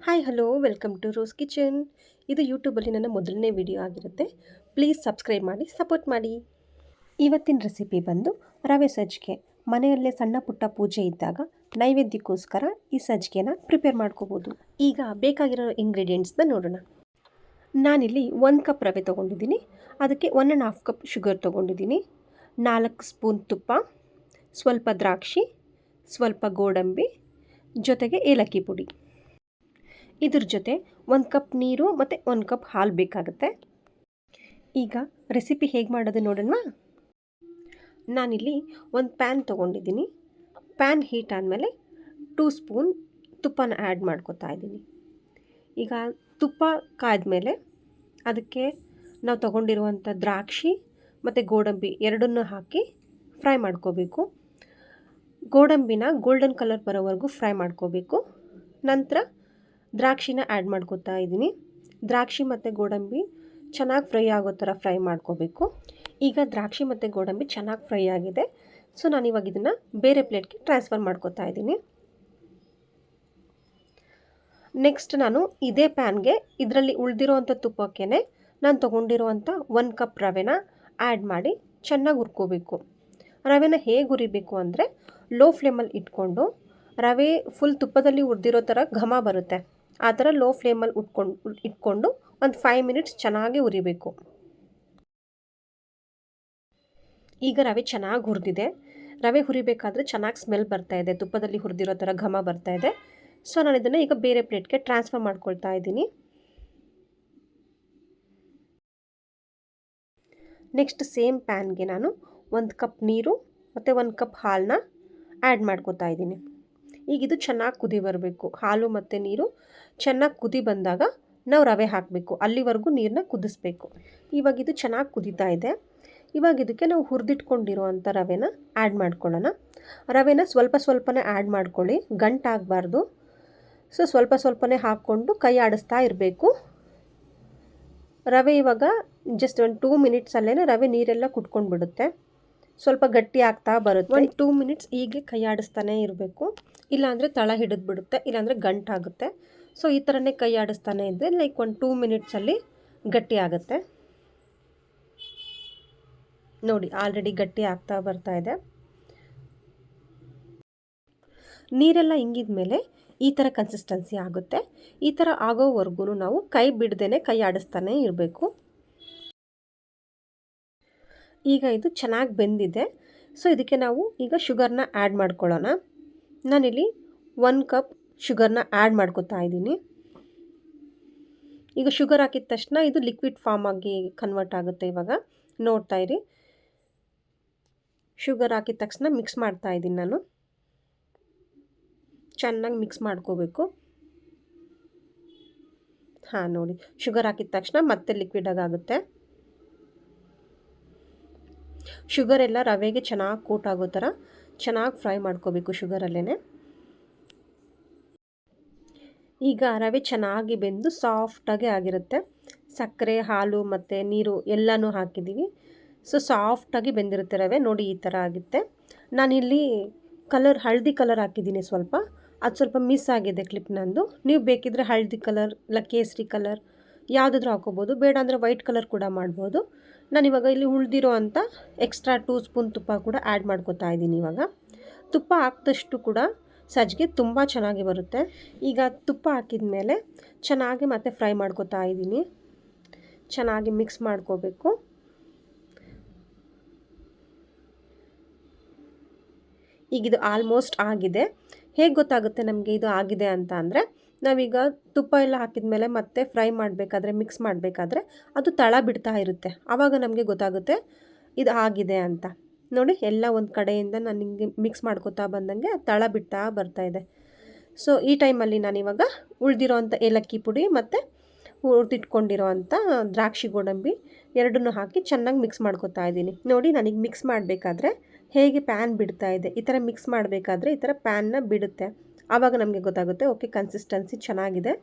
Hi hello welcome to rose kitchen. ಇದು ಯೂಟ್ಯೂಬಲ್ಲಿ ನನ್ನ ಮೊದಲನೇ ವಿಡಿಯೋ ಆಗಿರುತ್ತೆ. ಪ್ಲೀಸ್ ಸಬ್ಸ್ಕ್ರೈಬ್ ಮಾಡಿ ಸಪೋರ್ಟ್ ಮಾಡಿ. ಇವತ್ತಿನ ರೆಸಿಪಿ ಬಂದು ರವೆ ಸಜ್ಜಿಗೆ. ಮನೆಯಲ್ಲೇ ಸಣ್ಣ ಪುಟ್ಟ ಪೂಜೆ ಇದ್ದಾಗ ನೈವೇದ್ಯಕ್ಕೋಸ್ಕರ ಈ ಸಜ್ಜಿಗೆನ ಪ್ರಿಪೇರ್ ಮಾಡ್ಕೋಬೋದು. ಈಗ ಬೇಕಾಗಿರೋ ಇಂಗ್ರೀಡಿಯೆಂಟ್ಸ್ನ ನೋಡೋಣ. ನಾನಿಲ್ಲಿ 1 ಕಪ್ ರವೆ ತೊಗೊಂಡಿದ್ದೀನಿ. ಅದಕ್ಕೆ 1.5 ಕಪ್ ಶುಗರ್ ತೊಗೊಂಡಿದ್ದೀನಿ. 4 ಸ್ಪೂನ್ ತುಪ್ಪ, ಸ್ವಲ್ಪ ದ್ರಾಕ್ಷಿ, ಸ್ವಲ್ಪ ಗೋಡಂಬಿ, ಜೊತೆಗೆ ಏಲಕ್ಕಿ ಪುಡಿ. ಇದ್ರ ಜೊತೆ 1 ಕಪ್ ನೀರು ಮತ್ತು 1 ಕಪ್ ಹಾಲು ಬೇಕಾಗುತ್ತೆ. ಈಗ ರೆಸಿಪಿ ಹೇಗೆ ಮಾಡೋದು ನೋಡೋಣ. ನಾನಿಲ್ಲಿ ಒಂದು ಪ್ಯಾನ್ ತೊಗೊಂಡಿದ್ದೀನಿ. ಪ್ಯಾನ್ ಹೀಟ್ ಆದಮೇಲೆ 2 ಸ್ಪೂನ್ ತುಪ್ಪನ ಆ್ಯಡ್ ಮಾಡ್ಕೊತಾ ಇದ್ದೀನಿ. ಈಗ ತುಪ್ಪ ಕಾದ್ಮೇಲೆ ಅದಕ್ಕೆ ನಾವು ತೊಗೊಂಡಿರುವಂಥ ದ್ರಾಕ್ಷಿ ಮತ್ತು ಗೋಡಂಬಿ ಎರಡನ್ನೂ ಹಾಕಿ ಫ್ರೈ ಮಾಡ್ಕೋಬೇಕು. ಗೋಡಂಬಿನ ಗೋಲ್ಡನ್ ಕಲರ್ ಬರೋವರೆಗೂ ಫ್ರೈ ಮಾಡ್ಕೋಬೇಕು. ನಂತರ ದ್ರಾಕ್ಷಿನ ಆ್ಯಡ್ ಮಾಡ್ಕೊತಾ ಇದ್ದೀನಿ. ದ್ರಾಕ್ಷಿ ಮತ್ತು ಗೋಡಂಬಿ ಚೆನ್ನಾಗಿ ಫ್ರೈ ಆಗೋ ಥರ ಫ್ರೈ ಮಾಡ್ಕೋಬೇಕು. ಈಗ ದ್ರಾಕ್ಷಿ ಮತ್ತು ಗೋಡಂಬಿ ಚೆನ್ನಾಗಿ ಫ್ರೈ ಆಗಿದೆ. ಸೊ ನಾನಿವಾಗ ಇದನ್ನು ಬೇರೆ ಪ್ಲೇಟ್ಗೆ ಟ್ರಾನ್ಸ್ಫರ್ ಮಾಡ್ಕೊತಾ ಇದ್ದೀನಿ. ನೆಕ್ಸ್ಟ್ ನಾನು ಇದೇ ಪ್ಯಾನ್ಗೆ ಇದರಲ್ಲಿ ಉಳಿದಿರೋವಂಥ ತುಪ್ಪಕ್ಕೆ ನಾನು ತೊಗೊಂಡಿರೋವಂಥ 1 ಕಪ್ ರವೆನ ಆ್ಯಡ್ ಮಾಡಿ ಚೆನ್ನಾಗಿ ಹುರ್ಕೋಬೇಕು. ರವೆನ ಹೇಗೆ ಹುರಿಬೇಕು ಅಂದರೆ ಲೋ ಫ್ಲೇಮಲ್ಲಿ ಇಟ್ಕೊಂಡು ರವೆ ಫುಲ್ ತುಪ್ಪದಲ್ಲಿ ಹುರಿದಿರೋ ಥರ ಘಮ ಬರುತ್ತೆ. ಆ ಥರ ಲೋ ಫ್ಲೇಮಲ್ಲಿ ಇಟ್ಕೊಂಡು ಒಂದು 5 ಮಿನಿಟ್ಸ್ ಚೆನ್ನಾಗಿ ಹುರಿಬೇಕು. ಈಗ ರವೆ ಚೆನ್ನಾಗಿ ಹುರಿದಿದೆ. ರವೆ ಹುರಿಬೇಕಾದ್ರೆ ಚೆನ್ನಾಗಿ ಸ್ಮೆಲ್ ಬರ್ತಾ ಇದೆ, ತುಪ್ಪದಲ್ಲಿ ಹುರಿದಿರೋ ಥರ ಘಮ ಬರ್ತಾ ಇದೆ. ಸೊ ನಾನು ಇದನ್ನು ಈಗ ಬೇರೆ ಪ್ಲೇಟ್ಗೆ ಟ್ರಾನ್ಸ್ಫರ್ ಮಾಡ್ಕೊಳ್ತಾ ಇದ್ದೀನಿ. ನೆಕ್ಸ್ಟ್ ಸೇಮ್ ಪ್ಯಾನ್ಗೆ ನಾನು 1 ಕಪ್ ನೀರು ಮತ್ತು 1 ಕಪ್ ಹಾಲನ್ನ ಆ್ಯಡ್ ಮಾಡ್ಕೊತಾ ಇದ್ದೀನಿ. ಈಗ ಇದು ಚೆನ್ನಾಗಿ ಕುದಿ ಬರಬೇಕು. ಹಾಲು ಮತ್ತು ನೀರು ಚೆನ್ನಾಗಿ ಕುದಿ ಬಂದಾಗ ನಾವು ರವೆ ಹಾಕಬೇಕು. ಅಲ್ಲಿವರೆಗೂ ನೀರನ್ನ ಕುದಿಸ್ಬೇಕು. ಇವಾಗ ಇದು ಚೆನ್ನಾಗಿ ಕುದೀತಾ ಇದೆ. ಇವಾಗ ಇದಕ್ಕೆ ನಾವು ಹುರಿದಿಟ್ಕೊಂಡಿರೋವಂಥ ರವೆನ ಆ್ಯಡ್ ಮಾಡ್ಕೊಳ್ಳೋಣ. ರವೆನ ಸ್ವಲ್ಪ ಸ್ವಲ್ಪನೇ ಆ್ಯಡ್ ಮಾಡ್ಕೊಳ್ಳಿ, ಗಂಟಾಗಬಾರ್ದು. ಸೊ ಸ್ವಲ್ಪ ಸ್ವಲ್ಪನೇ ಹಾಕ್ಕೊಂಡು ಕೈ ಆಡಿಸ್ತಾ ಇರಬೇಕು. ರವೆ ಇವಾಗ ಜಸ್ಟ್ ಒಂದು 2 ಮಿನಿಟ್ಸಲ್ಲೇ ರವೆ ನೀರೆಲ್ಲ ಕುಟ್ಕೊಂಡು ಬಿಡುತ್ತೆ. ಸ್ವಲ್ಪ ಗಟ್ಟಿ ಆಗ್ತಾ ಬರುತ್ತೆ. ಒಂದು 2 ಮಿನಿಟ್ಸ್ ಹೀಗೆ ಕೈ ಆಡಿಸ್ತಾನೇ ಇರಬೇಕು. ಇಲ್ಲಾಂದರೆ ತಳ ಹಿಡಿದು ಬಿಡುತ್ತೆ, ಇಲ್ಲಾಂದರೆ ಗಂಟಾಗುತ್ತೆ. ಸೊ ಈ ಥರನೇ ಕೈ ಆಡಿಸ್ತಾನೆ ಇದ್ದರೆ ಲೈಕ್ ಒಂದು 2 ಮಿನಿಟ್ಸಲ್ಲಿ ಗಟ್ಟಿ ಆಗುತ್ತೆ. ನೋಡಿ ಆಲ್ರೆಡಿ ಗಟ್ಟಿ ಆಗ್ತಾ ಬರ್ತಾ ಇದೆ. ನೀರೆಲ್ಲ ಇಂಗಿದ ಮೇಲೆ ಈ ಥರ ಕನ್ಸಿಸ್ಟೆನ್ಸಿ ಆಗುತ್ತೆ. ಈ ಥರ ಆಗೋವರೆಗೂ ನಾವು ಕೈ ಬಿಡದೇನೆ ಕೈ ಆಡಿಸ್ತಾನೆ ಇರಬೇಕು. ಈಗ ಇದು ಚೆನ್ನಾಗಿ ಬೆಂದಿದೆ. ಸೊ ಇದಕ್ಕೆ ನಾವು ಈಗ ಶುಗರ್ನ ಆ್ಯಡ್ ಮಾಡ್ಕೊಳ್ಳೋಣ. ನಾನಿಲ್ಲಿ 1 ಕಪ್ ಶುಗರ್ನ ಆ್ಯಡ್ ಮಾಡ್ಕೊತಾ ಇದ್ದೀನಿ. ಈಗ ಶುಗರ್ ಹಾಕಿದ ತಕ್ಷಣ ಇದು ಲಿಕ್ವಿಡ್ ಫಾರ್ಮ್ ಆಗಿ ಕನ್ವರ್ಟ್ ಆಗುತ್ತೆ. ಇವಾಗ ನೋಡ್ತಾ ಇರಿ, ಶುಗರ್ ಹಾಕಿದ ತಕ್ಷಣ ಮಿಕ್ಸ್ ಮಾಡ್ತಾ ಇದ್ದೀನಿ ನಾನು. ಚೆನ್ನಾಗಿ ಮಿಕ್ಸ್ ಮಾಡ್ಕೋಬೇಕು. ಹಾಂ ನೋಡಿ, ಶುಗರ್ ಹಾಕಿದ ತಕ್ಷಣ ಮತ್ತೆ ಲಿಕ್ವಿಡ್ ಆಗುತ್ತೆ. ಶುಗರ್ ಎಲ್ಲ ರವೆಗೆ ಚೆನ್ನಾಗಿ ಕೋಟ್ ಆಗೋ ಥರ ಚೆನ್ನಾಗಿ ಫ್ರೈ ಮಾಡ್ಕೋಬೇಕು ಶುಗರಲ್ಲೇ. ಈಗ ರವೆ ಚೆನ್ನಾಗಿ ಬೆಂದು ಸಾಫ್ಟಾಗಿ ಆಗಿರುತ್ತೆ. ಸಕ್ಕರೆ, ಹಾಲು ಮತ್ತು ನೀರು ಎಲ್ಲನೂ ಹಾಕಿದ್ದೀವಿ. ಸೊ ಸಾಫ್ಟಾಗಿ ಬೆಂದಿರುತ್ತೆ ರವೆ. ನೋಡಿ ಈ ಥರ ಆಗುತ್ತೆ. ನಾನಿಲ್ಲಿ ಹಳದಿ ಕಲರ್ ಹಾಕಿದ್ದೀನಿ ಸ್ವಲ್ಪ. ಅದು ಸ್ವಲ್ಪ ಮಿಸ್ ಆಗಿದೆ ಕ್ಲಿಪ್ ನಂದು. ನೀವು ಬೇಕಿದ್ದರೆ ಹಳದಿ ಕಲರ್ ಇಲ್ಲ ಕೇಸರಿ ಕಲರ್ ಯಾವುದಾದ್ರೂ ಹಾಕೋಬೋದು. ಬೇಡ ಅಂದರೆ ವೈಟ್ ಕಲರ್ ಕೂಡ ಮಾಡ್ಬೋದು. ನಾನಿವಾಗ ಇಲ್ಲಿ ಉಳಿದಿರೋ ಅಂಥ ಎಕ್ಸ್ಟ್ರಾ 2 ಸ್ಪೂನ್ ತುಪ್ಪ ಕೂಡ ಆ್ಯಡ್ ಮಾಡ್ಕೊತಾ ಇದ್ದೀನಿ. ಇವಾಗ ತುಪ್ಪ ಹಾಕಿದಷ್ಟು ಕೂಡ ಸಜ್ಜಿಗೆ ತುಂಬ ಚೆನ್ನಾಗಿ ಬರುತ್ತೆ. ಈಗ ತುಪ್ಪ ಹಾಕಿದ ಮೇಲೆ ಚೆನ್ನಾಗಿ ಮತ್ತೆ ಫ್ರೈ ಮಾಡ್ಕೊತಾ ಇದ್ದೀನಿ. ಚೆನ್ನಾಗಿ ಮಿಕ್ಸ್ ಮಾಡ್ಕೋಬೇಕು. ಈಗಿದು ಆಲ್ಮೋಸ್ಟ್ ಆಗಿದೆ. ಹೇಗೆ ಗೊತ್ತಾಗುತ್ತೆ ನಮಗೆ ಇದು ಆಗಿದೆ ಅಂತ ಅಂದರೆ, ನಾವೀಗ ತುಪ್ಪ ಎಲ್ಲ ಹಾಕಿದ ಮೇಲೆ ಮತ್ತೆ ಫ್ರೈ ಮಾಡಬೇಕಾದ್ರೆ, ಮಿಕ್ಸ್ ಮಾಡಬೇಕಾದ್ರೆ ಅದು ತಳ ಬಿಡ್ತಾ ಇರುತ್ತೆ. ಆವಾಗ ನಮಗೆ ಗೊತ್ತಾಗುತ್ತೆ ಇದು ಆಗಿದೆ ಅಂತ. ನೋಡಿ ಎಲ್ಲ ಒಂದು ಕಡೆಯಿಂದ ನಾನು ಹಿಂಗೆ ಮಿಕ್ಸ್ ಮಾಡ್ಕೊತಾ ಬಂದಂಗೆ ತಳ ಬಿಡ್ತಾ ಬರ್ತಾಯಿದೆ. ಸೊ ಈ ಟೈಮಲ್ಲಿ ನಾನಿವಾಗ ಉಳಿದಿರೋ ಅಂಥ ಏಲಕ್ಕಿ ಪುಡಿ ಮತ್ತು ಹುರಿದಿಟ್ಕೊಂಡಿರೋ ಅಂಥ ದ್ರಾಕ್ಷಿ, ಗೋಡಂಬಿ ಎರಡನ್ನೂ ಹಾಕಿ ಚೆನ್ನಾಗಿ ಮಿಕ್ಸ್ ಮಾಡ್ಕೊತಾ ಇದ್ದೀನಿ. ನೋಡಿ ನನಗೆ ಮಿಕ್ಸ್ ಮಾಡಬೇಕಾದ್ರೆ ಹೇಗೆ ಪ್ಯಾನ್ ಬಿಡ್ತಾ ಇದೆ, ಈ ಥರ ಮಿಕ್ಸ್ ಮಾಡಬೇಕಾದ್ರೆ ಈ ಥರ ಪ್ಯಾನ್ನ ಬಿಡುತ್ತೆ. ಆವಾಗ ನಮಗೆ ಗೊತ್ತಾಗುತ್ತೆ ಓಕೆ ಕನ್ಸಿಸ್ಟೆನ್ಸಿ ಚೆನ್ನಾಗಿದೆ,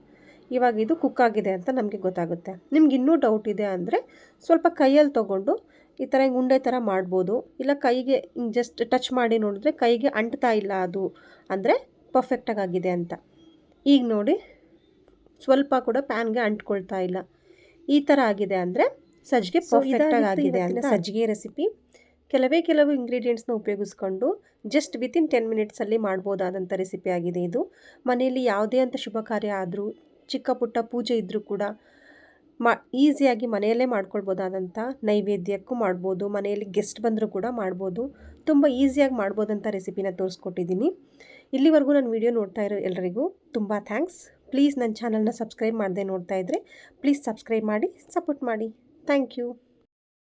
ಇವಾಗ ಇದು ಕುಕ್ ಆಗಿದೆ ಅಂತ ನಮಗೆ ಗೊತ್ತಾಗುತ್ತೆ. ನಿಮ್ಗೆ ಇನ್ನೂ ಡೌಟ್ ಇದೆ ಅಂದರೆ ಸ್ವಲ್ಪ ಕೈಯಲ್ಲಿ ತೊಗೊಂಡು ಈ ಥರ ಹಿಂಗೆ ಉಂಡೆ ಥರ ಮಾಡ್ಬೋದು. ಇಲ್ಲ ಕೈಗೆ ಹಿಂಗೆ ಜಸ್ಟ್ ಟಚ್ ಮಾಡಿ ನೋಡಿದ್ರೆ ಕೈಗೆ ಅಂಟ್ತಾ ಇಲ್ಲ ಅದು ಅಂದರೆ ಪರ್ಫೆಕ್ಟಾಗಿ ಆಗಿದೆ ಅಂತ. ಈಗ ನೋಡಿ ಸ್ವಲ್ಪ ಕೂಡ ಪ್ಯಾನ್ಗೆ ಅಂಟ್ಕೊಳ್ತಾ ಇಲ್ಲ. ಈ ಥರ ಆಗಿದೆ ಅಂದರೆ ಸಜ್ಜಿಗೆ ಪರ್ಫೆಕ್ಟಾಗಿ ಆಗಿದೆ ಅಂತ. ಸಜ್ಜಿಗೆ ರೆಸಿಪಿ ಕೆಲವು ಇಂಗ್ರೀಡಿಯೆಂಟ್ಸ್ನ ಉಪಯೋಗಿಸ್ಕೊಂಡು ಜಸ್ಟ್ ವಿತಿನ್ 10 ಮಿನಿಟ್ಸಲ್ಲಿ ಮಾಡ್ಬೋದಾದಂಥ ರೆಸಿಪಿ ಆಗಿದೆ ಇದು. ಮನೆಯಲ್ಲಿ ಯಾವುದೇ ಅಂತ ಶುಭ ಕಾರ್ಯ ಆದರೂ, ಚಿಕ್ಕ ಪುಟ್ಟ ಪೂಜೆ ಇದ್ದರೂ ಕೂಡ ಈಸಿಯಾಗಿ ಮನೆಯಲ್ಲೇ ಮಾಡ್ಕೊಳ್ಬೋದಾದಂಥ, ನೈವೇದ್ಯಕ್ಕೂ ಮಾಡ್ಬೋದು, ಮನೆಯಲ್ಲಿ ಗೆಸ್ಟ್ ಬಂದರೂ ಕೂಡ ಮಾಡ್ಬೋದು. ತುಂಬ ಈಸಿಯಾಗಿ ಮಾಡ್ಬೋದಂಥ ರೆಸಿಪಿನ ತೋರಿಸ್ಕೊಟ್ಟಿದ್ದೀನಿ. ಇಲ್ಲಿವರೆಗೂ ನನ್ನ ವಿಡಿಯೋ ನೋಡ್ತಾ ಇರೋ ಎಲ್ಲರಿಗೂ ತುಂಬ ಥ್ಯಾಂಕ್ಸ್. ಪ್ಲೀಸ್ ನನ್ನ ಚಾನಲ್ನ ಸಬ್ಸ್ಕ್ರೈಬ್ ಮಾಡದೆ ನೋಡ್ತಾ ಇದ್ದರೆ ಪ್ಲೀಸ್ ಸಬ್ಸ್ಕ್ರೈಬ್ ಮಾಡಿ, ಸಪೋರ್ಟ್ ಮಾಡಿ. Thank you.